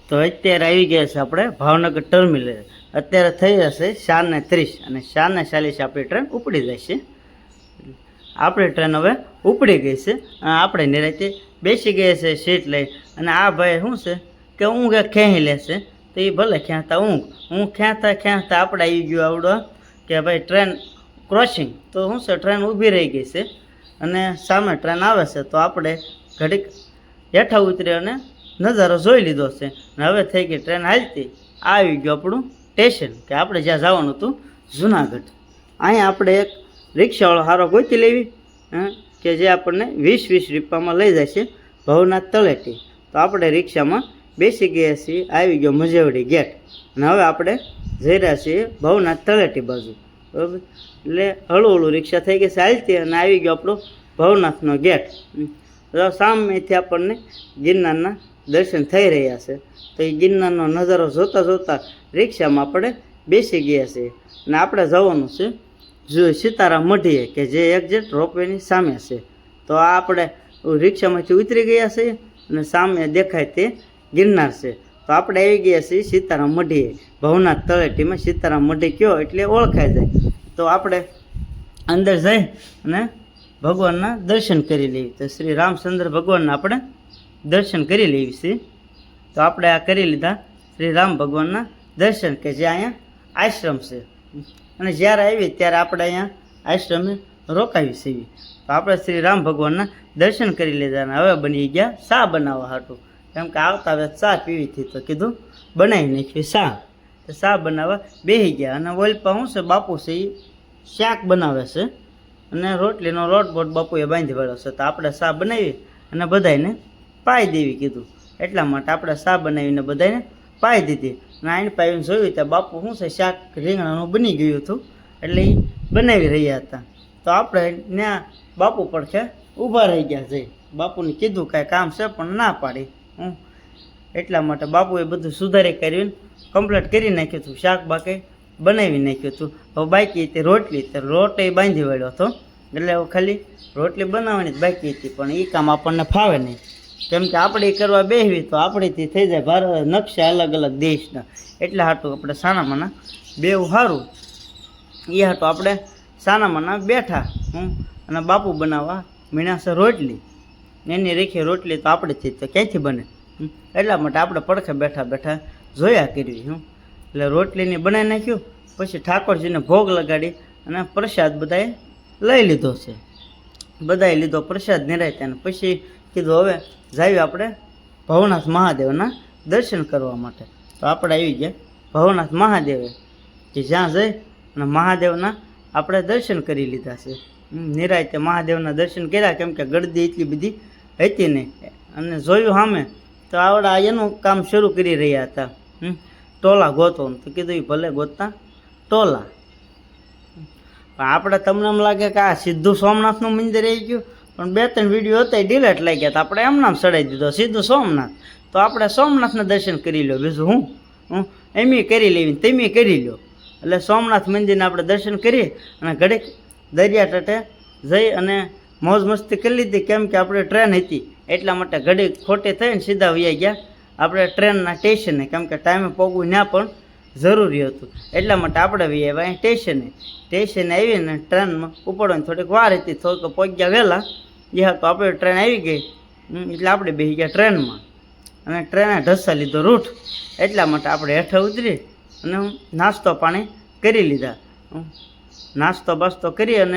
તો અત્યારે આવી ગયા છે આપણે ભાવનગર ટર્મિનલ. અત્યારે થઈ જશે 4:30 અને 4:40 આપણી ટ્રેન ઉપડી જાય છે. આપણી ટ્રેન હવે ઉપડી ગઈ છે અને આપણે નિરાંતે બેસી ગયા છે સીટ લઈ. અને આ ભાઈ શું છે કે ઊંઘ ખેંચી લેશે તો એ ભલે ખેંચતા ઊંઘ ખેંચતા આપણે આવી ગયું આવડો કે ભાઈ ટ્રેન ક્રોસિંગ. તો શું છે ટ્રેન ઊભી રહી ગઈ છે અને સામે ટ્રેન આવે છે તો આપણે ઘડીક હેઠા ઉતરી અને નજારો જોઈ લીધો છે. અને હવે થઈ ગઈ ટ્રેન હાલતી. આવી ગયું આપણું સ્ટેશન કે આપણે જ્યાં જવાનું હતું જુનાગઢ. અહીંયા આપણે એક રિક્ષાવાળો સારો ગોતી લેવી કે જે આપણને 20-20 રૂપિયામાં લઈ જાય છે ભવનાથ તળેટી. તો આપણે રિક્ષામાં બેસી ગયા છીએ. આવી ગયો મજેવડી ગેટ અને હવે આપણે જઈ રહ્યા છીએ ભવનાથ તળેટી બાજુ. બરાબર, એટલે હળવું રિક્ષા થઈ ગઈ છે હાલતી અને આવી ગયો આપણો ભવનાથનો ગેટ. સામેથી આપણને ગિરનારના દર્શન થઈ રહ્યા છે. તો એ ગિરનારનો નજારો જોતા રિક્ષામાં આપણે બેસી ગયા છીએ અને આપણે જવાનું છે સીતારામ મઢીએ કે જે એક્ઝેક્ટ રોપવેની સામે છે. તો આ આપણે રિક્ષામાંથી ઉતરી ગયા છીએ અને સામે દેખાય તે ગિરનાર છે. તો આપણે આવી ગયા છીએ સીતારામ મઢીએ. ભવનાથ તળેટીમાં સીતારામ મઢી કયો એટલે ઓળખાઈ જાય. તો આપણે અંદર જઈ અને ભગવાનના દર્શન કરી લેવી. તો શ્રી રામચંદ્ર ભગવાનના આપણે દર્શન કરી લેવી છે. તો આપણે આ કરી લીધા શ્રી રામ ભગવાનના દર્શન કે જે અહીંયા આશ્રમ છે. અને જ્યારે આવી ત્યારે આપણે અહીંયા આશ્રમે રોકાવી છીએ. તો આપણે શ્રી રામ ભગવાનના દર્શન કરી લીધા અને હવે બની ગયા ચા બનાવવા હાટું. કેમ કે આવતા હવે ચા પીવી હતી તો કીધું બનાવી નાખી ચા. તો ચા બનાવવા બેસી ગયા અને ઓલપા શું છે બાપુ છે એ શાક બનાવે છે અને રોટલીનો લોટ બોટ બાપુએ બાંધી વાળ્યો છે. તો આપણે ચા બનાવી અને બધાને પાઈ દેવી કીધું. એટલા માટે આપણે ચા બનાવીને બધાને પાઈ દીધી. અને આઈને પાવીને જોયું ત્યાં બાપુ શું છે શાક રીંગણાનું બની ગયું હતું એટલે એ બનાવી રહ્યા હતા. તો આપણે ત્યાં બાપુ પડખે ઊભા રહી ગયા જઈ. બાપુને કીધું કાંઈ કામ છે પણ ના પાડી. એટલા માટે બાપુએ બધું સુધારી કરીને કમ્પ્લીટ કરી નાખ્યું હતું. શાક બાકી બનાવી નાખ્યું હતું. હવે બાકી હતી રોટલી. તો લોટ એ બાંધી વાળ્યો હતો એટલે હવે ખાલી રોટલી બનાવવાની જ બાકી હતી. પણ એ કામ આપણને ફાવે નહીં. કેમ કે આપણે કરવા બેસવી તો આપણેથી થઈ જાય ભારત નકશા અલગ અલગ દેશના. એટલે હાટું આપણે સાનામાના બેવું સારું એ હાટું આપણે સાનામાના બેઠા અને બાપુ બનાવવા મીણાશે રોટલી. એની રેખી રોટલી તો આપણેથી તો ક્યાંથી બને. એટલા માટે આપણે પડખે બેઠા જોયા કરવી. એટલે રોટલીની બનાવી નાખ્યું. પછી ઠાકોરજીને ભોગ લગાડી અને પ્રસાદ બધાએ લઈ લીધો છે. બધાએ લીધો પ્રસાદ નિરાયતા. અને પછી કીધું હવે જાવી આપણે ભવનાથ મહાદેવના દર્શન કરવા માટે. તો આપણે આવી ગયા ભવનાથ મહાદેવે કે જ્યાં જઈ અને મહાદેવના આપણે દર્શન કરી લીધા છે. નિરાયતે મહાદેવના દર્શન કર્યા. કેમ કે ગળદી એટલી બધી હતી નહીં. અને જોયું સામે તો આવડા એનું કામ શરૂ કરી રહ્યા હતા ટોલા ગોતો. તો કીધું એ ભલે ગોતતા ટોલા. પણ આપણે તમને એમ લાગે કે આ સીધું સોમનાથનું મંદિર આવી ગયું. પણ 2-3 વિડીયો હતા એ ડિલેટ લઈ ગયા. તો આપણે એમ નામ ચડાવી દીધો સીધું સોમનાથ. તો આપણે સોમનાથના દર્શન કરી લો. બીજું હું એમ કરી લેવી તમે કરી લો. એટલે સોમનાથ મંદિરના આપણે દર્શન કરીએ અને ઘડીક દરિયા તટે જઈ અને મોજ મસ્તી કરી લીધી. કેમ કે આપણે ટ્રેન હતી એટલા માટે ઘડીક ખોટી થઈને સીધા વયા ગયા આપણે ટ્રેનના સ્ટેશને. કેમ કે ટાઈમે પહોંચવું ત્યાં પણ જરૂરી હતું. એટલા માટે આપણે વયા આવ્યા સ્ટેશને આવીને ટ્રેનમાં ઉપડવાની થોડીક વાર હતી. થોડુંક પહોંચ્યા વહેલા એ તો આપણે ટ્રેન આવી ગઈ એટલે આપણે બેસી ગયા ટ્રેનમાં અને ટ્રેને ઢસા લીધો રૂટ. એટલા માટે આપણે હેઠા ઉતરી અને નાસ્તો પાણી કરી લીધા. નાસ્તો બાસ્તો કરી અને